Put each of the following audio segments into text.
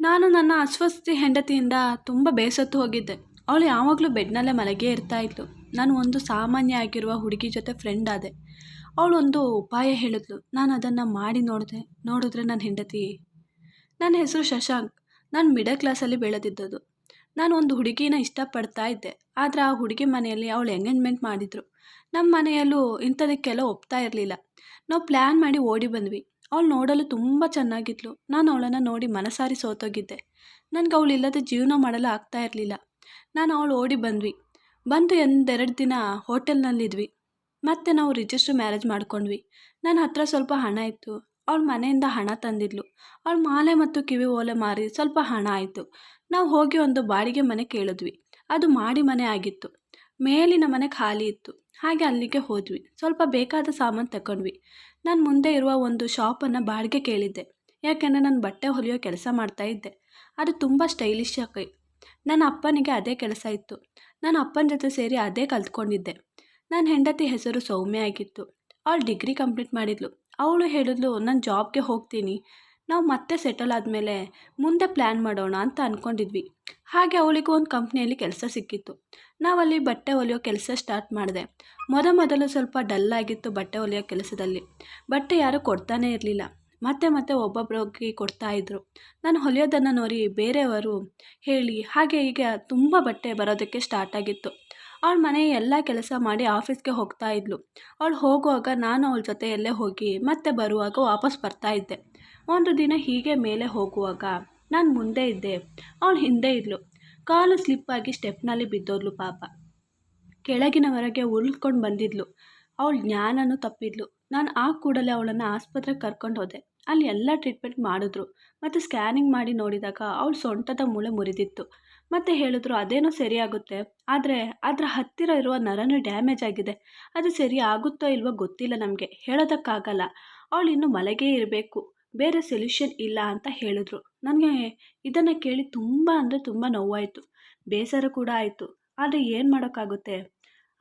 ನಾನು ನನ್ನ ಅಸ್ವಸ್ಥ ಹೆಂಡತಿಯಿಂದ ತುಂಬ ಬೇಸತ್ತು ಹೋಗಿದ್ದೆ. ಅವಳು ಯಾವಾಗಲೂ ಬೆಡ್ನಲ್ಲೇ ಮಲಗೇ ಇರ್ತಾ ಇದ್ಲು. ನಾನು ಒಂದು ಸಾಮಾನ್ಯ ಆಗಿರುವ ಹುಡುಗಿ ಜೊತೆ ಫ್ರೆಂಡ್ ಆದೆ. ಅವಳು ಒಂದು ಉಪಾಯ ಹೇಳಿದ್ಲು. ನಾನು ಅದನ್ನು ಮಾಡಿ ನೋಡಿದ್ರೆ ನನ್ನ ಹೆಂಡತಿ. ನನ್ನ ಹೆಸರು ಶಶಾಂಕ್. ನಾನು ಮಿಡಲ್ ಕ್ಲಾಸಲ್ಲಿ ಬೆಳೆದಿದ್ದದು. ನಾನು ಒಂದು ಹುಡುಗಿನ ಇಷ್ಟಪಡ್ತಾ ಇದ್ದೆ. ಆದರೆ ಆ ಹುಡುಗಿ ಮನೆಯಲ್ಲಿ ಅವಳು ಎಂಗೇಜ್ಮೆಂಟ್ ಮಾಡಿದರು. ನಮ್ಮ ಮನೆಯಲ್ಲೂ ಇಂಥದಕ್ಕೆಲ್ಲ ಒಪ್ತಾ ಇರಲಿಲ್ಲ. ನಾವು ಪ್ಲ್ಯಾನ್ ಮಾಡಿ ಓಡಿ ಬಂದ್ವಿ. ಅವಳು ನೋಡಲು ತುಂಬ ಚೆನ್ನಾಗಿದ್ಲು. ನಾನು ಅವಳನ್ನು ನೋಡಿ ಮನಸಾರಿ ಸೋತೋಗಿದ್ದೆ. ನನಗೆ ಅವಳು ಇಲ್ಲದೆ ಜೀವನ ಮಾಡಲು ಆಗ್ತಾ ಇರಲಿಲ್ಲ. ನಾನು ಅವಳು ಓಡಿ ಬಂದ್ವಿ. ಬಂದು ಒಂದೆರಡು ದಿನ ಹೋಟೆಲ್ನಲ್ಲಿದ್ವಿ. ಮತ್ತೆ ನಾವು ರಿಜಿಸ್ಟರ್ ಮ್ಯಾರೇಜ್ ಮಾಡ್ಕೊಂಡ್ವಿ. ನನ್ನ ಹತ್ರ ಸ್ವಲ್ಪ ಹಣ ಇತ್ತು. ಅವಳ ಮನೆಯಿಂದ ಹಣ ತಂದಿದ್ಲು. ಅವಳ ಮಾಲೆ ಮತ್ತು ಕಿವಿ ಓಲೆ ಮಾರಿ ಸ್ವಲ್ಪ ಹಣ ಆಯಿತು. ನಾವು ಹೋಗಿ ಒಂದು ಬಾಡಿಗೆ ಮನೆ ಕೇಳಿದ್ವಿ. ಅದು ಮಾಡಿ ಮನೆ ಆಗಿತ್ತು. ಮೇಲಿನ ಮನೆ ಖಾಲಿ ಇತ್ತು. ಹಾಗೆ ಅಲ್ಲಿಗೆ ಹೋದ್ವಿ. ಸ್ವಲ್ಪ ಬೇಕಾದ ಸಾಮಾನು ತಗೊಂಡ್ವಿ. ನಾನು ಮುಂದೆ ಇರುವ ಒಂದು ಶಾಪನ್ನು ಬಾಡಿಗೆ ಕೇಳಿದ್ದೆ. ಯಾಕೆಂದರೆ ನಾನು ಬಟ್ಟೆ ಹೊಲಿಯೋ ಕೆಲಸ ಮಾಡ್ತಾಯಿದ್ದೆ. ಅದು ತುಂಬ ಸ್ಟೈಲಿಶ್ ಆಗಿ. ನನ್ನ ಅಪ್ಪನಿಗೆ ಅದೇ ಕೆಲಸ ಇತ್ತು. ನಾನು ಅಪ್ಪನ ಜೊತೆ ಸೇರಿ ಅದೇ ಕಲ್ತ್ಕೊಂಡಿದ್ದೆ. ನನ್ನ ಹೆಂಡತಿ ಹೆಸರು ಸೌಮ್ಯ ಆಗಿತ್ತು. ಅವಳು ಡಿಗ್ರಿ ಕಂಪ್ಲೀಟ್ ಮಾಡಿದ್ಲು. ಅವಳು ಹೇಳಿದ್ಲು, ನಾನು ಜಾಬ್ಗೆ ಹೋಗ್ತೀನಿ, ನಾವು ಮತ್ತೆ ಸೆಟಲ್ ಆದಮೇಲೆ ಮುಂದೆ ಪ್ಲ್ಯಾನ್ ಮಾಡೋಣ ಅಂತ ಅಂದ್ಕೊಂಡಿದ್ವಿ. ಹಾಗೆ ಅವಳಿಗೂ ಒಂದು ಕಂಪ್ನಿಯಲ್ಲಿ ಕೆಲಸ ಸಿಕ್ಕಿತ್ತು. ನಾವಲ್ಲಿ ಬಟ್ಟೆ ಹೊಲಿಯೋ ಕೆಲಸ ಸ್ಟಾರ್ಟ್ ಮಾಡಿದೆ. ಮೊದಲು ಸ್ವಲ್ಪ ಡಲ್ ಆಗಿತ್ತು ಬಟ್ಟೆ ಹೊಲಿಯೋ ಕೆಲಸದಲ್ಲಿ. ಬಟ್ಟೆ ಯಾರೂ ಕೊಡ್ತಾನೇ ಇರಲಿಲ್ಲ. ಮತ್ತೆ ಒಬ್ಬೊಬ್ಬರಿಗೆ ಕೊಡ್ತಾಯಿದ್ರು. ನಾನು ಹೊಲಿಯೋದನ್ನು ನೋಡಿ ಬೇರೆಯವರು ಹೇಳಿ ಹಾಗೆ ಹೀಗೆ ತುಂಬ ಬಟ್ಟೆ ಬರೋದಕ್ಕೆ ಸ್ಟಾರ್ಟ್ ಆಗಿತ್ತು. ಅವಳ ಮನೆ ಎಲ್ಲ ಕೆಲಸ ಮಾಡಿ ಆಫೀಸ್ಗೆ ಹೋಗ್ತಾ ಇದ್ಲು. ಅವಳು ಹೋಗುವಾಗ ನಾನು ಅವಳ ಜೊತೆಯಲ್ಲೇ ಹೋಗಿ ಮತ್ತೆ ಬರುವಾಗ ವಾಪಸ್ ಬರ್ತಾ ಇದ್ದೆ. ಒಂದು ದಿನ ಹೀಗೆ ಮೇಲೆ ಹೋಗುವಾಗ ನಾನು ಮುಂದೆ ಇದ್ದೆ, ಅವಳು ಹಿಂದೆ ಇದ್ಲು. ಕಾಲು ಸ್ಲಿಪ್ಪಾಗಿ ಸ್ಟೆಪ್ನಲ್ಲಿ ಬಿದ್ದೋದ್ಲು ಪಾಪ. ಕೆಳಗಿನವರೆಗೆ ಉಳ್ಕೊಂಡು ಬಂದಿದ್ಲು. ಅವಳು ಜ್ಞಾನನೂ ತಪ್ಪಿದ್ಲು. ನಾನು ಆ ಕೂಡಲೇ ಅವಳನ್ನು ಆಸ್ಪತ್ರೆಗೆ ಕರ್ಕೊಂಡು ಹೋದೆ. ಅಲ್ಲಿ ಎಲ್ಲ ಟ್ರೀಟ್ಮೆಂಟ್ ಮಾಡಿದ್ರು. ಮತ್ತು ಸ್ಕ್ಯಾನಿಂಗ್ ಮಾಡಿ ನೋಡಿದಾಗ ಅವಳು ಸೊಂಟದ ಮೂಳೆ ಮುರಿದಿತ್ತು. ಮತ್ತು ಹೇಳಿದ್ರು ಅದೇನೋ ಸರಿಯಾಗುತ್ತೆ, ಆದರೆ ಅದರ ಹತ್ತಿರ ಇರುವ ನರನೂ ಡ್ಯಾಮೇಜ್ ಆಗಿದೆ. ಅದು ಸರಿ ಆಗುತ್ತೋ ಇಲ್ವೋ ಗೊತ್ತಿಲ್ಲ, ನಮಗೆ ಹೇಳೋದಕ್ಕಾಗಲ್ಲ. ಅವಳು ಇನ್ನೂ ಮಲಗೇ ಇರಬೇಕು, ಬೇರೆ ಸೊಲ್ಯೂಷನ್ ಇಲ್ಲ ಅಂತ ಹೇಳಿದ್ರು. ನನಗೆ ಇದನ್ನು ಕೇಳಿ ತುಂಬ ಅಂದರೆ ತುಂಬ ನೋವಾಯಿತು, ಬೇಸರ ಕೂಡ ಆಯಿತು. ಆದರೆ ಏನು ಮಾಡೋಕ್ಕಾಗುತ್ತೆ?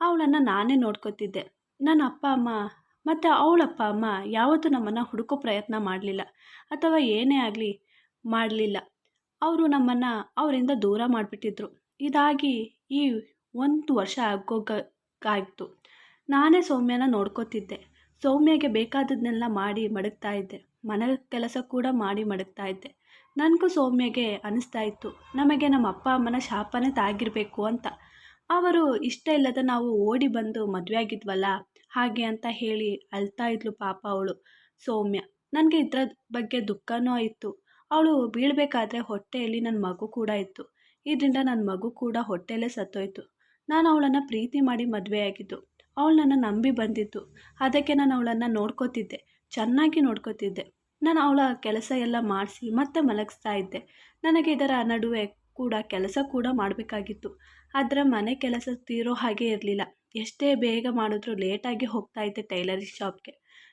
ಅವಳನ್ನು ನಾನೇ ನೋಡ್ಕೊತಿದ್ದೆ. ನನ್ನ ಅಪ್ಪ ಅಮ್ಮ ಮತ್ತು ಅವಳಪ್ಪ ಅಮ್ಮ ಯಾವತ್ತೂ ನಮ್ಮನ್ನು ಹುಡುಕೋ ಪ್ರಯತ್ನ ಮಾಡಲಿಲ್ಲ, ಅಥವಾ ಏನೇ ಆಗಲಿ ಮಾಡಲಿಲ್ಲ. ಅವರು ನಮ್ಮನ್ನು ಅವರಿಂದ ದೂರ ಮಾಡಿಬಿಟ್ಟಿದ್ರು. ಇದಾಗಿ ಈ 1 ವರ್ಷ ಆಗೋಗಾಯಿತು. ನಾನೇ ಸೌಮ್ಯನ ನೋಡ್ಕೋತಿದ್ದೆ. ಸೌಮ್ಯಗೆ ಬೇಕಾದದನ್ನೆಲ್ಲ ಮಾಡಿ ಮಡಗ್ತಾ ಇದ್ದೆ. ಮನೆ ಕೆಲಸ ಕೂಡ ಮಾಡಿ ಮಡಗ್ತಾ ಇದ್ದೆ. ನನಗೂ ಸೌಮ್ಯಗೆ ಅನಿಸ್ತಾ ಇತ್ತು, ನಮಗೆ ನಮ್ಮ ಅಪ್ಪ ಅಮ್ಮನ ಶಾಪನೇ ತಾಗಿರಬೇಕು ಅಂತ. ಅವರು ಇಷ್ಟ ಇಲ್ಲದ ನಾವು ಓಡಿ ಬಂದು ಮದುವೆ ಆಗಿದ್ವಲ್ಲ ಹಾಗೆ ಅಂತ ಹೇಳಿ ಅಳ್ತಾ ಇದ್ಲು ಪಾಪ ಅವಳು ಸೌಮ್ಯ. ನನಗೆ ಇದರ ಬಗ್ಗೆ ದುಃಖನೂ ಇತ್ತು. ಅವಳು ಬೀಳಬೇಕಾದ್ರೆ ಹೊಟ್ಟೆಯಲ್ಲಿ ನನ್ನ ಮಗು ಕೂಡ ಇತ್ತು. ಇದರಿಂದ ನನ್ನ ಮಗು ಕೂಡ ಹೊಟ್ಟೆಯಲ್ಲೇ ಸತ್ತೋಯ್ತು. ನಾನು ಅವಳನ್ನು ಪ್ರೀತಿ ಮಾಡಿ ಮದುವೆಯಾಗಿದ್ದು. ಅವಳು ನನ್ನ ನಂಬಿ ಬಂದಿದ್ದು. ಅದಕ್ಕೆ ನಾನು ಅವಳನ್ನು ನೋಡ್ಕೋತಿದ್ದೆ, ಚೆನ್ನಾಗಿ ನೋಡ್ಕೋತಿದ್ದೆ. ನಾನು ಅವಳ ಕೆಲಸ ಎಲ್ಲ ಮಾಡಿಸಿ ಮತ್ತೆ ಮಲಗಿಸ್ತಾ ಇದ್ದೆ. ನನಗೆ ಇದರ ನಡುವೆ ಕೂಡ ಕೆಲಸ ಕೂಡ ಮಾಡಬೇಕಾಗಿತ್ತು. ಆದರೆ ಮನೆ ಕೆಲಸ ತೀರೋ ಹಾಗೆ ಇರಲಿಲ್ಲ. ಎಷ್ಟೇ ಬೇಗ ಮಾಡಿದ್ರೂ ಲೇಟಾಗಿ ಹೋಗ್ತಾ ಇದ್ದೆ ಟೈಲರಿಂಗ್ ಶಾಪ್ಗೆ.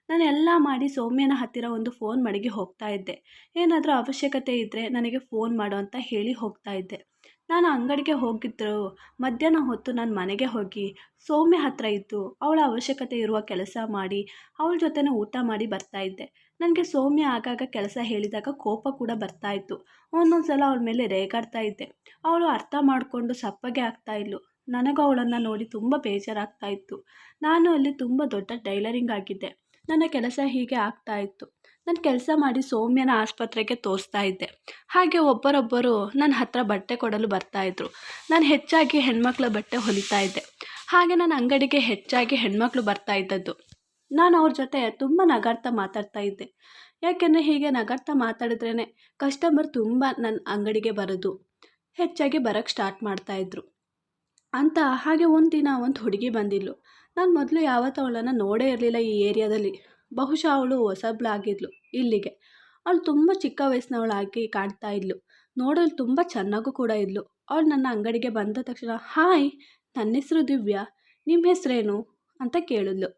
ನಾನು ಎಲ್ಲ ಮಾಡಿ ಸೌಮ್ಯನ ಹತ್ತಿರ ಒಂದು ಫೋನ್ ಮಡಗಿ ಹೋಗ್ತಾ ಇದ್ದೆ. ಏನಾದರೂ ಅವಶ್ಯಕತೆ ಇದ್ದರೆ ನನಗೆ ಫೋನ್ ಮಾಡು ಅಂತ ಹೇಳಿ ಹೋಗ್ತಾ ಇದ್ದೆ. ನಾನು ಅಂಗಡಿಗೆ ಹೋಗಿದ್ದರು. ಮಧ್ಯಾಹ್ನ ಹೊತ್ತು ನಾನು ಮನೆಗೆ ಹೋಗಿ ಸೌಮ್ಯ ಹತ್ತಿರ ಇದ್ದು ಅವಳ ಅವಶ್ಯಕತೆ ಇರುವ ಕೆಲಸ ಮಾಡಿ ಅವಳ ಜೊತೆನೇ ಊಟ ಮಾಡಿ ಬರ್ತಾಯಿದ್ದೆ. ನನಗೆ ಸೌಮ್ಯ ಆಗಾಗ ಕೆಲಸ ಹೇಳಿದಾಗ ಕೋಪ ಕೂಡ ಬರ್ತಾಯಿತ್ತು. ಒಂದೊಂದು ಸಲ ಅವಳ ಮೇಲೆ ರೇಗಾಡ್ತಾ ಇದ್ದೆ. ಅವಳು ಅರ್ಥ ಮಾಡಿಕೊಂಡು ಸಪ್ಪಗೆ ಆಗ್ತಾಯಿದ್ಲು. ನನಗೂ ಅವಳನ್ನು ನೋಡಿ ತುಂಬ ಬೇಜಾರಾಗ್ತಾ ಇತ್ತು. ನಾನು ಅಲ್ಲಿ ತುಂಬ ದೊಡ್ಡ ಟೈಲರಿಂಗ್ ಆಗಿದ್ದೆ. ನನ್ನ ಕೆಲಸ ಹೀಗೆ ಆಗ್ತಾ ಇತ್ತು. ನಾನು ಕೆಲಸ ಮಾಡಿ ಸೌಮ್ಯನ ಆಸ್ಪತ್ರೆಗೆ ತೋರಿಸ್ತಾ ಇದ್ದೆ. ಹಾಗೆ ಒಬ್ಬರೊಬ್ಬರು ನನ್ನ ಹತ್ರ ಬಟ್ಟೆ ಕೊಡಲು ಬರ್ತಾಯಿದ್ರು. ನಾನು ಹೆಚ್ಚಾಗಿ ಹೆಣ್ಮಕ್ಳ ಬಟ್ಟೆ ಹೊಲಿತಾ ಇದ್ದೆ. ಹಾಗೆ ನನ್ನ ಅಂಗಡಿಗೆ ಹೆಚ್ಚಾಗಿ ಹೆಣ್ಮಕ್ಳು ಬರ್ತಾ ಇದ್ದದ್ದು. ನಾನು ಅವ್ರ ಜೊತೆ ತುಂಬ ನಗಾಡ್ತಾ ಮಾತಾಡ್ತಾ ಇದ್ದೆ. ಯಾಕೆಂದರೆ ಹೀಗೆ ನಗಾಡ್ತಾ ಮಾತಾಡಿದ್ರೇ ಕಸ್ಟಮರ್ ತುಂಬ ನನ್ನ ಅಂಗಡಿಗೆ ಬರೋದು, ಹೆಚ್ಚಾಗಿ ಬರೋಕ್ಕೆ ಸ್ಟಾರ್ಟ್ ಮಾಡ್ತಾಯಿದ್ರು ಅಂತ. ಹಾಗೆ ಒಂದಿನ ಒಂದು ಹುಡುಗಿ ಬಂದಿದ್ಲು. ನಾನು ಮೊದಲು ಯಾವತ್ತೂ ಅವಳನ್ನು ನೋಡೇ ಇರಲಿಲ್ಲ ಈ ಏರಿಯಾದಲ್ಲಿ. ಬಹುಶಃ ಅವಳು ಹೊಸಬ್ಳಾಗಿದ್ಲು ಇಲ್ಲಿಗೆ. ಅವಳು ತುಂಬ ಚಿಕ್ಕ ವಯಸ್ಸಿನವಳಾಗಿ ಕಾಣ್ತಾ ಇದ್ಲು. ನೋಡಲು ತುಂಬ ಚೆನ್ನಾಗೂ ಕೂಡ ಇದ್ಲು. ಅವಳು ನನ್ನ ಅಂಗಡಿಗೆ ಬಂದ ತಕ್ಷಣ, ಹಾಯ್, ನನ್ನ ಹೆಸರು ದಿವ್ಯಾ, ನಿಮ್ಮ ಹೆಸರೇನು ಅಂತ ಕೇಳಿದ್ಲು.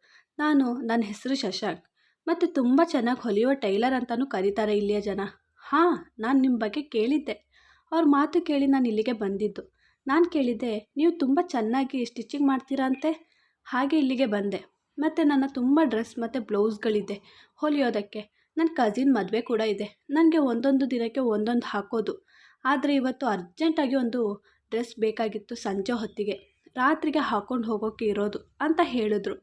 ನನ್ನ ಹೆಸರು ಶಶಾಂಕ್, ಮತ್ತು ತುಂಬ ಚೆನ್ನಾಗಿ ಹೊಲಿಯೋ ಟೈಲರ್ ಅಂತಲೂ ಕರೀತಾರೆ ಇಲ್ಲಿಯ ಜನ. ಹಾಂ, ನಾನು ನಿಮ್ಮ ಬಗ್ಗೆ ಕೇಳಿದ್ದೆ. ಅವ್ರ ಮಾತು ಕೇಳಿ ನಾನು ಇಲ್ಲಿಗೆ ಬಂದಿದ್ದು. ನಾನು ಕೇಳಿದ್ದೆ, ನೀವು ತುಂಬ ಚೆನ್ನಾಗಿ ಸ್ಟಿಚಿಂಗ್ ಮಾಡ್ತೀರಾ ಅಂತೆ, ಹಾಗೆ ಇಲ್ಲಿಗೆ ಬಂದೆ. ಮತ್ತು ನನ್ನ ತುಂಬ ಡ್ರೆಸ್ ಮತ್ತು ಬ್ಲೌಸ್ಗಳಿದೆ ಹೊಲಿಯೋದಕ್ಕೆ. ನನ್ನ ಕಸಿನ್ ಮದುವೆ ಕೂಡ ಇದೆ. ನನಗೆ ಒಂದೊಂದು ದಿನಕ್ಕೆ ಒಂದೊಂದು ಹಾಕೋದು. ಆದರೆ ಇವತ್ತು ಅರ್ಜೆಂಟಾಗಿ ಒಂದು ಡ್ರೆಸ್ ಬೇಕಾಗಿತ್ತು ಸಂಜೆ ಹೊತ್ತಿಗೆ. ರಾತ್ರಿಗೆ ಹಾಕ್ಕೊಂಡು ಹೋಗೋಕ್ಕೆ ಇರೋದು ಅಂತ ಹೇಳಿದ್ರು.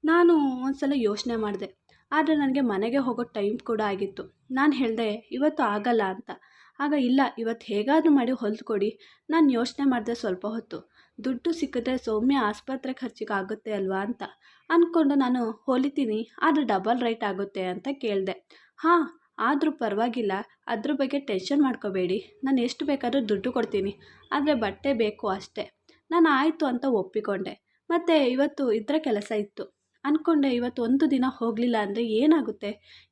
ನಾನು ಒಂದು ಸಲ ಯೋಚನೆ ಮಾಡಿದೆ. ಆದರೆ ನನಗೆ ಮನೆಗೆ ಹೋಗೋ ಟೈಮ್ ಕೂಡ ಆಗಿತ್ತು. ನಾನು ಹೇಳಿದೆ ಇವತ್ತು ಆಗಲ್ಲ ಅಂತ. ಆಗ ಇಲ್ಲ ಇವತ್ತು ಹೇಗಾದರೂ ಮಾಡಿ ಹೊಲ್ದು ಕೊಡಿ. ನಾನು ಯೋಚನೆ ಮಾಡಿದೆ ಸ್ವಲ್ಪ ಹೊತ್ತು. ದುಡ್ಡು ಸಿಕ್ಕಿದ್ರೆ ಸೌಮ್ಯ ಆಸ್ಪತ್ರೆ ಖರ್ಚಿಗೆ ಆಗುತ್ತೆ ಅಲ್ವಾ ಅಂತ ಅಂದ್ಕೊಂಡು ನಾನು ಹೊಲಿತೀನಿ, ಆದರೆ ಡಬಲ್ ರೇಟ್ ಆಗುತ್ತೆ ಅಂತ ಕೇಳಿದೆ. ಹಾಂ, ಆದರೂ ಪರವಾಗಿಲ್ಲ, ಅದ್ರ ಬಗ್ಗೆ ಟೆನ್ಷನ್ ಮಾಡ್ಕೋಬೇಡಿ, ನಾನು ಎಷ್ಟು ಬೇಕಾದರೂ ದುಡ್ಡು ಕೊಡ್ತೀನಿ, ಆದರೆ ಬಟ್ಟೆ ಬೇಕು ಅಷ್ಟೇ. ನಾನು ಆಯಿತು ಅಂತ ಒಪ್ಪಿಕೊಂಡೆ. ಮತ್ತು ಇವತ್ತು ಇದರ ಕೆಲಸ ಇತ್ತು ಅಂದ್ಕೊಂಡೆ. ಇವತ್ತು ಒಂದು ದಿನ ಹೋಗಲಿಲ್ಲ ಅಂದರೆ ಏನಾಗುತ್ತೆ?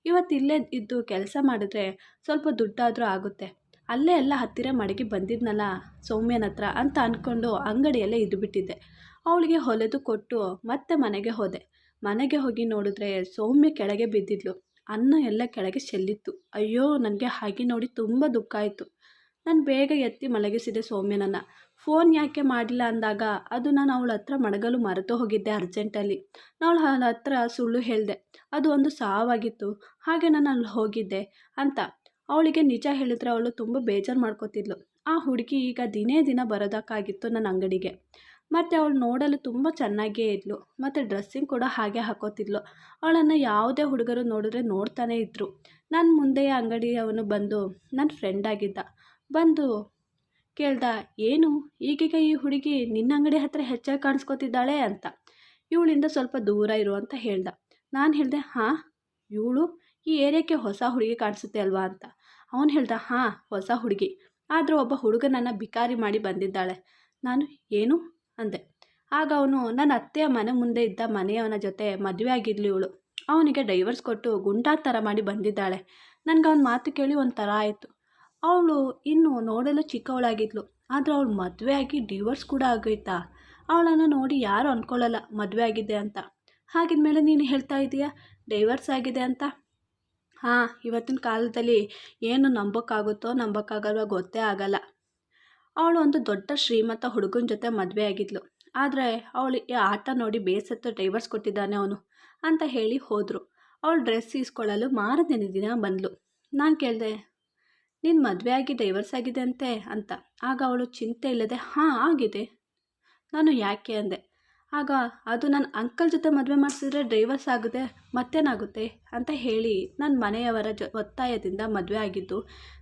ಇವತ್ತು ಇಲ್ಲೇ ಇದ್ದು ಕೆಲಸ ಮಾಡಿದ್ರೆ ಸ್ವಲ್ಪ ದುಡ್ಡಾದರೂ ಆಗುತ್ತೆ. ಅಲ್ಲೇ ಎಲ್ಲ ಹತ್ತಿರ ಮಡಗಿ ಬಂದಿದ್ನಲ್ಲ ಸೌಮ್ಯನ ಹತ್ರ ಅಂತ ಅಂದ್ಕೊಂಡು ಅಂಗಡಿಯಲ್ಲೇ ಇದ್ದುಬಿಟ್ಟಿದ್ದೆ. ಅವಳಿಗೆ ಹೊಲೆದು ಕೊಟ್ಟು ಮತ್ತೆ ಮನೆಗೆ ಹೋದೆ. ಮನೆಗೆ ಹೋಗಿ ನೋಡಿದ್ರೆ ಸೌಮ್ಯ ಕೆಳಗೆ ಬಿದ್ದಿದ್ಲು. ಅನ್ನ ಎಲ್ಲ ಕೆಳಗೆ ಚೆಲ್ಲಿತ್ತು. ಅಯ್ಯೋ, ನನಗೆ ಹಾಗೆ ನೋಡಿ ತುಂಬ ದುಃಖ ಆಯಿತು. ನಾನು ಬೇಗ ಎತ್ತಿ ಮಲಗಿಸಿದೆ ಸೌಮ್ಯನನ್ನು. ಫೋನ್ ಯಾಕೆ ಮಾಡಿಲ್ಲ ಅಂದಾಗ ಅದು ನಾನು ಅವಳ ಹತ್ರ ಮಡಗಲು ಮರೆತು ಹೋಗಿದ್ದೆ ಅರ್ಜೆಂಟಲ್ಲಿ. ನಾನು ಅವಳ ಹತ್ರ ಸುಳ್ಳು ಹೇಳಿದೆ, ಅದು ಒಂದು ಸಾವಾಗಿತ್ತು, ಹಾಗೆ ನಾನು ಅಲ್ಲಿ ಹೋಗಿದ್ದೆ ಅಂತ. ಅವಳಿಗೆ ನಿಜ ಹೇಳಿದ್ರೆ ಅವಳು ತುಂಬ ಬೇಜಾರು ಮಾಡ್ಕೋತಿದ್ಲು. ಆ ಹುಡುಗಿ ಈಗ ದಿನೇ ದಿನ ಬರೋದಕ್ಕಾಗಿತ್ತು ನನ್ನ ಅಂಗಡಿಗೆ. ಮತ್ತು ಅವಳು ನೋಡಲು ತುಂಬ ಚೆನ್ನಾಗಿಯೇ ಇದ್ಲು, ಮತ್ತು ಡ್ರೆಸ್ಸಿಂಗ್ ಕೂಡ ಹಾಗೆ ಹಾಕೋತಿದ್ಲು. ಅವಳನ್ನು ಯಾವುದೇ ಹುಡುಗರು ನೋಡಿದ್ರೆ ನೋಡ್ತಾನೇ ಇದ್ದರು. ನನ್ನ ಮುಂದೆಯೇ ಅಂಗಡಿಯವನು ಬಂದು ನನ್ನ ಫ್ರೆಂಡ್ ಆಗಿದ್ದ. ಬಂದು ಕೇಳ್ದ, ಏನು ಈಗೀಗ ಈ ಹುಡುಗಿ ನಿನ್ನ ಅಂಗಡಿ ಹತ್ರ ಹೆಚ್ಚಾಗಿ ಕಾಣಿಸ್ಕೊತಿದ್ದಾಳೆ ಅಂತ. ಇವಳಿಂದ ಸ್ವಲ್ಪ ದೂರ ಇರು ಅಂತ ಹೇಳ್ದ. ನಾನು ಹೇಳಿದೆ, ಹಾಂ, ಇವಳು ಈ ಏರಿಯಾಕ್ಕೆ ಹೊಸ ಹುಡುಗಿ ಕಾಣಿಸುತ್ತೆ ಅಲ್ವಾ ಅಂತ. ಅವನು ಹೇಳ್ದ, ಹಾಂ, ಹೊಸ ಹುಡುಗಿ, ಆದರೆ ಒಬ್ಬ ಹುಡುಗನನ್ನು ಬಿಕಾರಿ ಮಾಡಿ ಬಂದಿದ್ದಾಳೆ. ನಾನು ಏನು ಅಂದೆ. ಆಗ ಅವನು ನನ್ನ ಅತ್ತೆಯ ಮನೆ ಮುಂದೆ ಇದ್ದ ಮನೆಯವನ ಜೊತೆ ಮದುವೆ ಆಗಿದ್ಲು ಇವಳು. ಅವನಿಗೆ ಡೈವರ್ಸ್ ಕೊಟ್ಟು ಗುಂಡಾ ಥರ ಮಾಡಿ ಬಂದಿದ್ದಾಳೆ. ನನಗೆ ಅವನ ಮಾತು ಕೇಳಿ ಒಂಥರ ಆಯಿತು. ಅವಳು ಇನ್ನೂ ನೋಡಲು ಚಿಕ್ಕವಳಾಗಿದ್ಲು, ಆದರೆ ಅವಳು ಮದುವೆ ಆಗಿ ಡಿವೋರ್ಸ್ ಕೂಡ ಆಗೋಯ್ತಾ? ಅವಳನ್ನು ನೋಡಿ ಯಾರು ಅಂದ್ಕೊಳ್ಳಲ್ಲ ಮದುವೆ ಆಗಿದೆ ಅಂತ. ಹಾಗಿದ್ಮೇಲೆ ನೀನು ಹೇಳ್ತಾ ಇದೀಯಾ ಡೈವರ್ಸ್ ಆಗಿದೆ ಅಂತ? ಹಾಂ, ಇವತ್ತಿನ ಕಾಲದಲ್ಲಿ ಏನು ನಂಬೋಕ್ಕಾಗುತ್ತೋ ನಂಬೋಕ್ಕಾಗಲ್ವೋ ಗೊತ್ತೇ ಆಗಲ್ಲ. ಅವಳು ಒಂದು ದೊಡ್ಡ ಶ್ರೀಮಂತ ಹುಡುಗನ ಜೊತೆ ಮದುವೆ ಆಗಿದ್ಲು, ಆದರೆ ಅವಳು ಈ ಆಟ ನೋಡಿ ಬೇಸತ್ತು ಡೈವರ್ಸ್ ಕೊಟ್ಟಿದ್ದಾನೆ ಅವನು ಅಂತ ಹೇಳಿ ಹೋದರು. ಅವಳು ಡ್ರೆಸ್ ಇಸ್ಕೊಳ್ಳಲು ಮಾರನೇ ದಿನ ಬಂದಳು. ನಾನು ಕೇಳಿದೆ, ನಿನ್ನ ಮದುವೆ ಆಗಿ ಡೈವರ್ಸ್ ಆಗಿದೆ ಅಂತೆ ಅಂತ. ಆಗ ಅವಳು ಚಿಂತೆ ಇಲ್ಲದೆ, ಹಾಂ ಆಗಿದೆ. ನಾನು ಯಾಕೆ ಅಂದೆ. ಆಗ ಅದು ನನ್ನ ಅಂಕಲ್ ಜೊತೆ ಮದುವೆ ಮಾಡಿಸಿದ್ರೆ ಡೈವರ್ಸ್ ಆಗುತ್ತೆ, ಮತ್ತೇನಾಗುತ್ತೆ ಅಂತ ಹೇಳಿ ನನ್ನ ಮನೆಯವರ ಒತ್ತಾಯದಿಂದ ಮದುವೆ ಆಗಿದ್ದು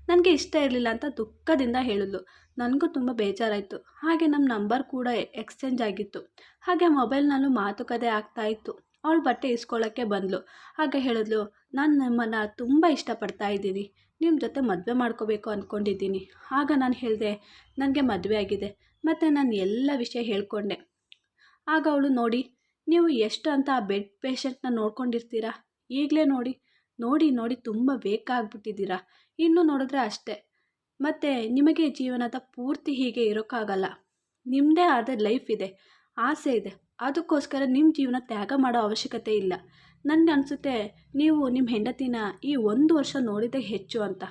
ನನಗೆ ಇಷ್ಟ ಇರಲಿಲ್ಲ ಅಂತ ದುಃಖದಿಂದ ಹೇಳಿದ್ಲು. ನನಗೂ ತುಂಬ ಬೇಜಾರಾಯಿತು. ಹಾಗೆ ನಮ್ಮ ನಂಬರ್ ಕೂಡ ಎಕ್ಸ್ಚೇಂಜ್ ಆಗಿತ್ತು. ಹಾಗೆ ಮೊಬೈಲ್ನಲ್ಲೂ ಮಾತುಕತೆ ಆಗ್ತಾಯಿತ್ತು. ಅವಳು ಬಟ್ಟೆ ಇಸ್ಕೊಳ್ಳೋಕ್ಕೆ ಬಂದಳು. ಆಗ ಹೇಳಿದ್ಲು, ನಾನು ನಿಮ್ಮನ್ನು ತುಂಬ ಇಷ್ಟಪಡ್ತಾ ಇದ್ದೀನಿ, ನಿಮ್ಮ ಜೊತೆ ಮದುವೆ ಮಾಡ್ಕೋಬೇಕು ಅಂದ್ಕೊಂಡಿದ್ದೀನಿ. ಆಗ ನಾನು ಹೇಳಿದೆ, ನನಗೆ ಮದುವೆ ಆಗಿದೆ, ಮತ್ತು ನಾನು ಎಲ್ಲ ವಿಷಯ ಹೇಳ್ಕೊಂಡೆ. ಆಗ ಅವಳು, ನೋಡಿ ನೀವು ಎಷ್ಟು ಅಂತ ಆ ಬೆಡ್ ಪೇಷಂಟ್ನ ನೋಡ್ಕೊಂಡಿರ್ತೀರಾ, ಈಗಲೇ ನೋಡಿ ನೋಡಿ ನೋಡಿ ತುಂಬ ಬೇಕಾಗ್ಬಿಟ್ಟಿದ್ದೀರಾ, ಇನ್ನೂ ನೋಡಿದ್ರೆ ಅಷ್ಟೇ, ಮತ್ತು ನಿಮಗೆ ಜೀವನದ ಪೂರ್ತಿ ಹೀಗೆ ಇರೋಕ್ಕಾಗಲ್ಲ. ನಿಮ್ಮದೇ ಆದ ಲೈಫ್ ಇದೆ, ಆಸೆ ಇದೆ, ಅದಕ್ಕೋಸ್ಕರ ನಿಮ್ಮ ಜೀವನ ತ್ಯಾಗ ಮಾಡೋ ಅವಶ್ಯಕತೆ ಇಲ್ಲ. ನನಗೆ ಅನಿಸುತ್ತೆ ನೀವು ನಿಮ್ಮ ಹೆಂಡತಿನ ಈ 1 ವರ್ಷ ನೋಡಿದೆ ಹೆಚ್ಚು ಅಂತ.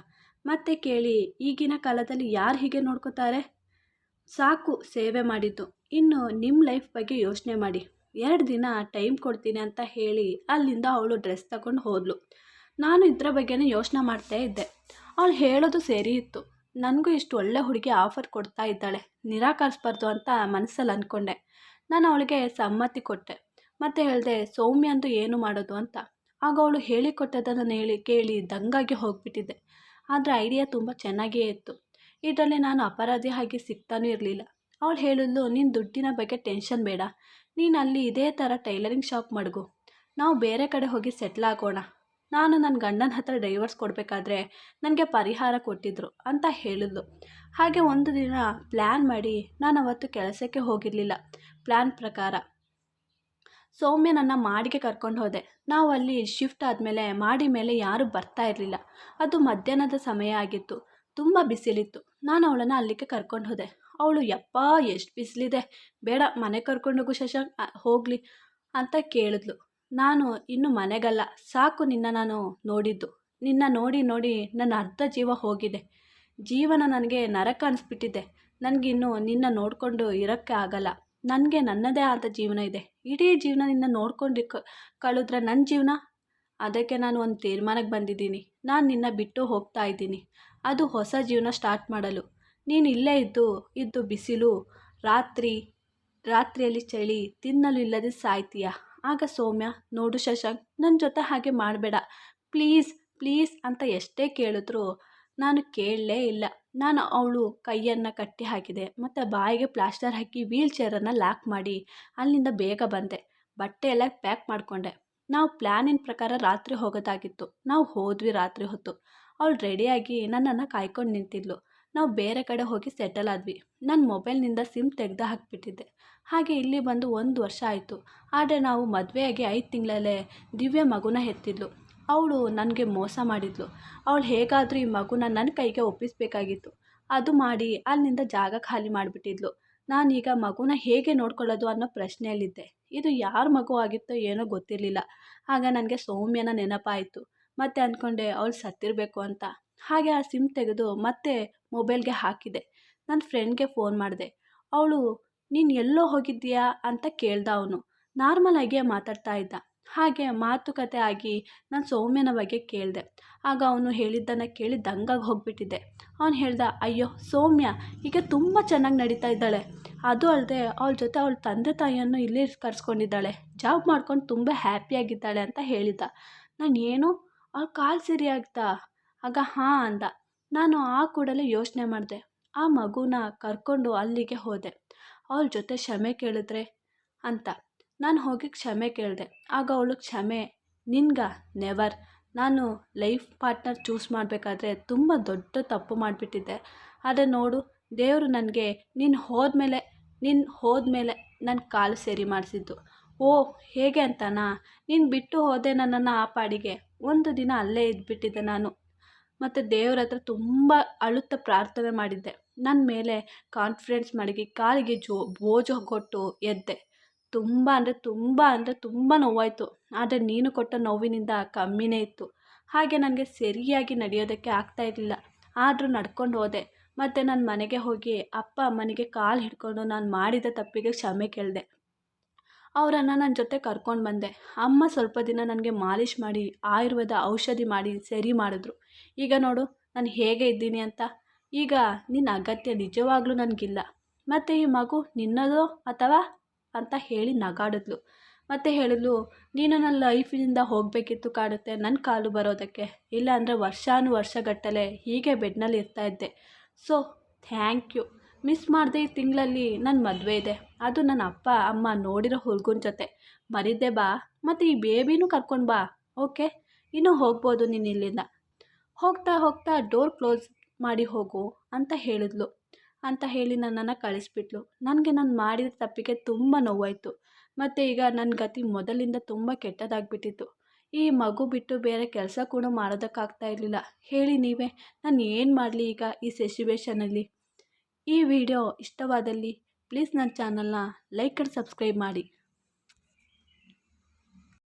ಮತ್ತೆ ಕೇಳಿ, ಈಗಿನ ಕಾಲದಲ್ಲಿ ಯಾರು ಹೀಗೆ ನೋಡ್ಕೋತಾರೆ? ಸಾಕು ಸೇವೆ ಮಾಡಿದ್ದು, ಇನ್ನು ನಿಮ್ಮ ಲೈಫ್ ಬಗ್ಗೆ ಯೋಚನೆ ಮಾಡಿ, 2 ದಿನ ಟೈಮ್ ಕೊಡ್ತೀನಿ ಅಂತ ಹೇಳಿ ಅಲ್ಲಿಂದ ಅವಳು ಡ್ರೆಸ್ ತಗೊಂಡು ಹೋದ್ಲು. ನಾನು ಇದರ ಬಗ್ಗೆನೇ ಯೋಚನೆ ಮಾಡ್ತಾ ಇದ್ದೆ. ಅವಳು ಹೇಳೋದು ಸರಿ ಇತ್ತು. ನನಗೂ ಇಷ್ಟು ಒಳ್ಳೆ ಹುಡುಗಿ ಆಫರ್ ಕೊಡ್ತಾ ಇದ್ದಾಳೆ, ನಿರಾಕರಿಸ್ಬಾರ್ದು ಅಂತ ಮನಸ್ಸಲ್ಲಿ ಅಂದ್ಕೊಂಡೆ. ನಾನು ಅವಳಿಗೆ ಸಮ್ಮತಿ ಕೊಟ್ಟೆ. ಮತ್ತು ಹೇಳಿದೆ, ಸೌಮ್ಯ ಅಂತೂ ಏನು ಮಾಡೋದು ಅಂತ. ಆಗ ಅವಳು ಹೇಳಿಕೊಟ್ಟದನ್ನು ಕೇಳಿ ದಂಗಾಗಿ ಹೋಗಿಬಿಟ್ಟಿದ್ದೆ. ಆದರೆ ಐಡಿಯಾ ತುಂಬ ಚೆನ್ನಾಗಿಯೇ ಇತ್ತು. ಇದರಲ್ಲಿ ನಾನು ಅಪರಾಧಿ ಹಾಗೆ ಸಿಗ್ತಾನೂ ಇರಲಿಲ್ಲ. ಅವಳು ಹೇಳಿದ್ಲು, ನೀನು ದುಡ್ಡಿನ ಬಗ್ಗೆ ಟೆನ್ಷನ್ ಬೇಡ, ನೀನು ಅಲ್ಲಿ ಇದೇ ಥರ ಟೈಲರಿಂಗ್ ಶಾಪ್ ಮಡಗು, ನಾವು ಬೇರೆ ಕಡೆ ಹೋಗಿ ಸೆಟ್ಲ್ ಆಗೋಣ. ನಾನು ನನ್ನ ಗಂಡನ ಹತ್ರ ಡೈವರ್ಸ್ ಕೊಡಬೇಕಾದ್ರೆ ನನಗೆ ಪರಿಹಾರ ಕೊಟ್ಟಿದ್ರು ಅಂತ ಹೇಳಿದ್ಲು. ಹಾಗೆ ಒಂದು ದಿನ ಪ್ಲ್ಯಾನ್ ಮಾಡಿ, ನಾನು ಅವತ್ತು ಕೆಲಸಕ್ಕೆ ಹೋಗಿರಲಿಲ್ಲ. ಪ್ಲ್ಯಾನ್ ಪ್ರಕಾರ ಸೌಮ್ಯನನ್ನು ಮಾಡಿಗೆ ಕರ್ಕೊಂಡು ಹೋದೆ. ನಾವು ಅಲ್ಲಿ ಶಿಫ್ಟ್ ಆದಮೇಲೆ ಮಾಡಿ ಮೇಲೆ ಯಾರೂ ಬರ್ತಾ ಇರಲಿಲ್ಲ. ಅದು ಮಧ್ಯಾಹ್ನದ ಸಮಯ ಆಗಿತ್ತು, ತುಂಬ ಬಿಸಿಲಿತ್ತು. ನಾನು ಅವಳನ್ನು ಅಲ್ಲಿಗೆ ಕರ್ಕೊಂಡು ಹೋದೆ. ಅವಳು, ಯಪ್ಪಾ ಎಷ್ಟು ಬಿಸಿಲಿದೆ, ಬೇಡ ಮನೆ ಕರ್ಕೊಂಡೋಗು ಶಶಾಂಕ್, ಹೋಗಲಿ ಅಂತ ಕೇಳಿದ್ಲು. ನಾನು, ಇನ್ನು ಮನೆಗಲ್ಲ, ಸಾಕು ನಿನ್ನ ನಾನು ನೋಡಿದ್ದು, ನಿನ್ನ ನೋಡಿ ನೋಡಿ ನನ್ನ ಅರ್ಧ ಜೀವ ಹೋಗಿದೆ, ಜೀವನ ನನಗೆ ನರಕ ಅನಿಸ್ಬಿಟ್ಟಿದೆ, ನನಗಿನ್ನು ನಿನ್ನ ನೋಡಿಕೊಂಡು ಇರೋಕ್ಕೆ ಆಗಲ್ಲ, ನನಗೆ ನನ್ನದೇ ಆದ ಜೀವನ ಇದೆ, ಇಡೀ ಜೀವನ ನಿನ್ನ ನೋಡ್ಕೊಂಡು ಕಳೆದ್ರೆ ನನ್ನ ಜೀವನ ಅದಕ್ಕೆ ನಾನು ಒಂದು ತೀರ್ಮಾನಕ್ಕೆ ಬಂದಿದ್ದೀನಿ. ನಾನು ನಿನ್ನ ಬಿಟ್ಟು ಹೋಗ್ತಾ ಇದ್ದೀನಿ, ಅದು ಹೊಸ ಜೀವನ ಸ್ಟಾರ್ಟ್ ಮಾಡಲು. ನೀನು ಇಲ್ಲೇ ಇದ್ದು ಇದ್ದು ಬಿಸಿಲು, ರಾತ್ರಿ ರಾತ್ರಿಯಲ್ಲಿ ಚಳಿ, ತಿನ್ನಲು ಇಲ್ಲದೆ ಸಾಯ್ತೀಯ. ಆಗ ಸೌಮ್ಯ, ನೋಡು ಶಶಾಂಕ್, ನನ್ನ ಜೊತೆ ಹಾಗೆ ಮಾಡಬೇಡ, ಪ್ಲೀಸ್ ಪ್ಲೀಸ್ ಅಂತ ಎಷ್ಟೇ ಕೇಳಿದ್ರು ನಾನು ಕೇಳಲೇ ಇಲ್ಲ. ನಾನು ಅವಳು ಕೈಯನ್ನು ಕಟ್ಟಿ ಹಾಕಿದೆ ಮತ್ತು ಬಾಯಿಗೆ ಪ್ಲಾಸ್ಟರ್ ಹಾಕಿ ವೀಲ್ ಚೇರನ್ನು ಲಾಕ್ ಮಾಡಿ ಅಲ್ಲಿಂದ ಬೇಗ ಬಂದೆ. ಬಟ್ಟೆ ಎಲ್ಲ ಪ್ಯಾಕ್ ಮಾಡಿಕೊಂಡೆ. ನಾವು ಪ್ಲ್ಯಾನಿನ ಪ್ರಕಾರ ರಾತ್ರಿ ಹೋಗೋದಾಗಿತ್ತು. ನಾವು ಹೋದ್ವಿ ರಾತ್ರಿ ಹೊತ್ತು. ಅವಳು ರೆಡಿಯಾಗಿ ನನ್ನನ್ನು ಕಾಯ್ಕೊಂಡು ನಿಂತಿದ್ಲು. ನಾವು ಬೇರೆ ಕಡೆ ಹೋಗಿ ಸೆಟಲ್ ಆದ್ವಿ. ನನ್ನ ಮೊಬೈಲ್ನಿಂದ ಸಿಮ್ ತೆಗೆದು ಹಾಕಿಬಿಟ್ಟಿದ್ದೆ. ಹಾಗೆ ಇಲ್ಲಿ ಬಂದು 1 ವರ್ಷ ಆಯಿತು. ಆದರೆ ನಾವು ಮದುವೆಯಾಗಿ 5 ತಿಂಗಳಲ್ಲೇ ದಿವ್ಯ ಮಗುನ ಹೆತ್ತಿದ್ಲು. ಅವಳು ನನಗೆ ಮೋಸ ಮಾಡಿದ್ಲು. ಅವಳು ಹೇಗಾದರೂ ಈ ಮಗುನ ನನ್ನ ಕೈಗೆ ಒಪ್ಪಿಸಬೇಕಾಗಿತ್ತು. ಅದು ಮಾಡಿ ಅಲ್ಲಿಂದ ಜಾಗ ಖಾಲಿ ಮಾಡಿಬಿಟ್ಟಿದ್ಲು. ನಾನೀಗ ಮಗುನ ಹೇಗೆ ನೋಡ್ಕೊಳ್ಳೋದು ಅನ್ನೋ ಪ್ರಶ್ನೆಯಲ್ಲಿದ್ದೆ. ಇದು ಯಾರ ಮಗು ಆಗಿತ್ತೋ ಏನೋ ಗೊತ್ತಿರಲಿಲ್ಲ. ಆಗ ನನಗೆ ಸೌಮ್ಯನ ನೆನಪಾಯಿತು. ಮತ್ತೆ ಅಂದ್ಕೊಂಡೆ ಅವಳು ಸತ್ತಿರಬೇಕು ಅಂತ. ಹಾಗೆ ಆ ಸಿಮ್ ತೆಗೆದು ಮತ್ತೆ ಮೊಬೈಲ್ಗೆ ಹಾಕಿದೆ. ನನ್ನ ಫ್ರೆಂಡ್ಗೆ ಫೋನ್ ಮಾಡಿದೆ. ಅವಳು, ನೀನು ಎಲ್ಲೋ ಹೋಗಿದ್ದೀಯಾ ಅಂತ ಕೇಳ್ದ ಅವನು. ನಾರ್ಮಲ್ ಆಗಿಯೇ ಮಾತಾಡ್ತಾ ಇದ್ದ. ಹಾಗೆ ಮಾತುಕತೆ ಆಗಿ ನಾನು ಸೌಮ್ಯನ ಬಗ್ಗೆ ಕೇಳಿದೆ. ಆಗ ಅವನು ಹೇಳಿದ್ದನ್ನು ಕೇಳಿ ದಂಗಾಗಿ ಹೋಗಿಬಿಟ್ಟಿದ್ದೆ. ಅವನು ಹೇಳ್ದ, ಅಯ್ಯೋ ಸೌಮ್ಯ ಈಗ ತುಂಬ ಚೆನ್ನಾಗಿ ನಡೀತಾ ಇದ್ದಾಳೆ. ಅದು ಅಲ್ಲದೆ ಅವಳ ಜೊತೆ ಅವಳ ತಂದೆ ತಾಯಿಯನ್ನು ಇಲ್ಲಿ ಕರ್ಸ್ಕೊಂಡಿದ್ದಾಳೆ. ಜಾಬ್ ಮಾಡ್ಕೊಂಡು ತುಂಬ ಹ್ಯಾಪಿಯಾಗಿದ್ದಾಳೆ ಅಂತ ಹೇಳಿದ್ದ. ನಾನು ಏನು, ಅವಳ ಕಾಲು ಸರಿ ಆಗ್ತಾ? ಆಗ ಹಾಂ ಅಂದ. ನಾನು ಆ ಕೂಡಲೇ ಯೋಚನೆ ಮಾಡಿದೆ. ಆ ಮಗುನ ಕರ್ಕೊಂಡು ಅಲ್ಲಿಗೆ ಹೋದೆ. ಅವಳ ಜೊತೆ ಕ್ಷಮೆ ಕೇಳಿದ್ರೆ ಅಂತ ನಾನು ಹೋಗಿ ಕ್ಷಮೆ ಕೇಳಿದೆ. ಆಗ ಅವಳು, ಕ್ಷಮೆ ನಿನ್ಗ? ನೆವರ್. ನಾನು ಲೈಫ್ ಪಾರ್ಟ್ನರ್ ಚೂಸ್ ಮಾಡಬೇಕಾದ್ರೆ ತುಂಬ ದೊಡ್ಡ ತಪ್ಪು ಮಾಡಿಬಿಟ್ಟಿದ್ದೆ. ಆದರೆ ನೋಡು, ದೇವರು ನನಗೆ ನೀನು ಹೋದ್ಮೇಲೆ ನನ್ನ ಕಾಲು ಸರಿ ಮಾಡಿಸಿದ್ದು. ಓ ಹೇಗೆ ಅಂತನಾ? ನೀನು ಬಿಟ್ಟು ಹೋದೆ ನನ್ನನ್ನು ಆ ಪಾಡಿಗೆ. ಒಂದು ದಿನ ಅಲ್ಲೇ ಇದ್ಬಿಟ್ಟಿದ್ದೆ ನಾನು. ಮತ್ತು ದೇವ್ರ ಹತ್ರ ತುಂಬ ಅಳುತ್ತಾ ಪ್ರಾರ್ಥನೆ ಮಾಡಿದ್ದೆ. ನನ್ನ ಮೇಲೆ ಕಾನ್ಫಿಡೆನ್ಸ್ ಮಡಗಿ ಕಾಲಿಗೆ ಬೋಜು ಕೊಟ್ಟು ಎದ್ದೆ. ತುಂಬ ನೋವಾಯಿತು. ಆದರೆ ನೀನು ಕೊಟ್ಟ ನೋವಿನಿಂದ ಕಮ್ಮಿನೇ ಇತ್ತು. ಹಾಗೆ ನನಗೆ ಸರಿಯಾಗಿ ನಡೆಯೋದಕ್ಕೆ ಆಗ್ತಾ ಇರಲಿಲ್ಲ. ಆದರೂ ನಡ್ಕೊಂಡು ಹೋದೆ. ಮತ್ತು ನನ್ನ ಮನೆಗೆ ಹೋಗಿ ಅಪ್ಪ ಅಮ್ಮನಿಗೆ ಕಾಲು ಹಿಡ್ಕೊಂಡು ನಾನು ಮಾಡಿದ ತಪ್ಪಿಗೆ ಕ್ಷಮೆ ಕೇಳಿದೆ. ಅವರನ್ನು ನನ್ನ ಜೊತೆ ಕರ್ಕೊಂಡು ಬಂದೆ. ಅಮ್ಮ ಸ್ವಲ್ಪ ದಿನ ನನಗೆ ಮಾಲಿಷ್ ಮಾಡಿ ಆಯುರ್ವೇದ ಔಷಧಿ ಮಾಡಿ ಸರಿ ಮಾಡಿದ್ರು. ಈಗ ನೋಡು ನಾನು ಹೇಗೆ ಇದ್ದೀನಿ ಅಂತ. ಈಗ ನಿನ್ನ ಅಗತ್ಯ ನಿಜವಾಗ್ಲೂ ನನಗಿಲ್ಲ. ಮತ್ತು ಈ ಮಗು ನಿನ್ನದೋ ಅಥವಾ ಅಂತ ಹೇಳಿ ನಗಾಡಿದ್ಲು. ಮತ್ತು ಹೇಳಿದ್ಲು, ನೀನು ನನ್ನ ಲೈಫಿನಿಂದ ಹೋಗಬೇಕಿತ್ತು ಕಾಣುತ್ತೆ ನನ್ನ ಕಾಲು ಬರೋದಕ್ಕೆ. ಇಲ್ಲ ಅಂದರೆ ವರ್ಷಗಟ್ಟಲೆ ಹೀಗೆ ಬೆಡ್ನಲ್ಲಿ ಇರ್ತಾಯಿದ್ದೆ. So thank you. ಮಿಸ್ ಮಾಡಿದೆ. ಈ ತಿಂಗಳಲ್ಲಿ ನನ್ನ ಮದುವೆ ಇದೆ. ಅದು ನನ್ನ ಅಪ್ಪ ಅಮ್ಮ ನೋಡಿರೋ ಹುಡುಗನ ಜೊತೆ. ಮರಿದೆ ಬಾ. ಮತ್ತು ಈ ಬೇಬಿನೂ ಕರ್ಕೊಂಡು ಬಾ. ಓಕೆ, ಇನ್ನೂ ಹೋಗ್ಬೋದು ನೀನು ಇಲ್ಲಿಂದ. ಹೋಗ್ತಾ ಹೋಗ್ತಾ ಡೋರ್ ಕ್ಲೋಸ್ ಮಾಡಿ ಹೋಗು ಅಂತ ಹೇಳಿದ್ಲು. ಅಂತ ಹೇಳಿ ನನ್ನನ್ನು ಕಳಿಸ್ಬಿಟ್ಲು. ನನಗೆ ನಾನು ಮಾಡಿದ ತಪ್ಪಿಗೆ ತುಂಬ ನೋವಾಯಿತು. ಮತ್ತು ಈಗ ನನ್ನ ಗತಿ ಮೊದಲಿಂದ ತುಂಬ ಕೆಟ್ಟದಾಗಿಬಿಟ್ಟಿತ್ತು. ಈ ಮಗು ಬಿಟ್ಟು ಬೇರೆ ಕೆಲಸ ಕೂಡ ಮಾಡೋದಕ್ಕಾಗ್ತಾ ಇರಲಿಲ್ಲ. ಹೇಳಿ ನೀವೇ, ನಾನು ಏನು ಮಾಡಲಿ ಈಗ ಈ ಸಿಚುವೇಷನಲ್ಲಿ? ಈ ವಿಡಿಯೋ ಇಷ್ಟವಾದಲ್ಲಿ ಪ್ಲೀಸ್ ನನ್ನ ಚಾನಲ್ನ ಲೈಕ್ ಆ್ಯಂಡ್ ಸಬ್ಸ್ಕ್ರೈಬ್ ಮಾಡಿ.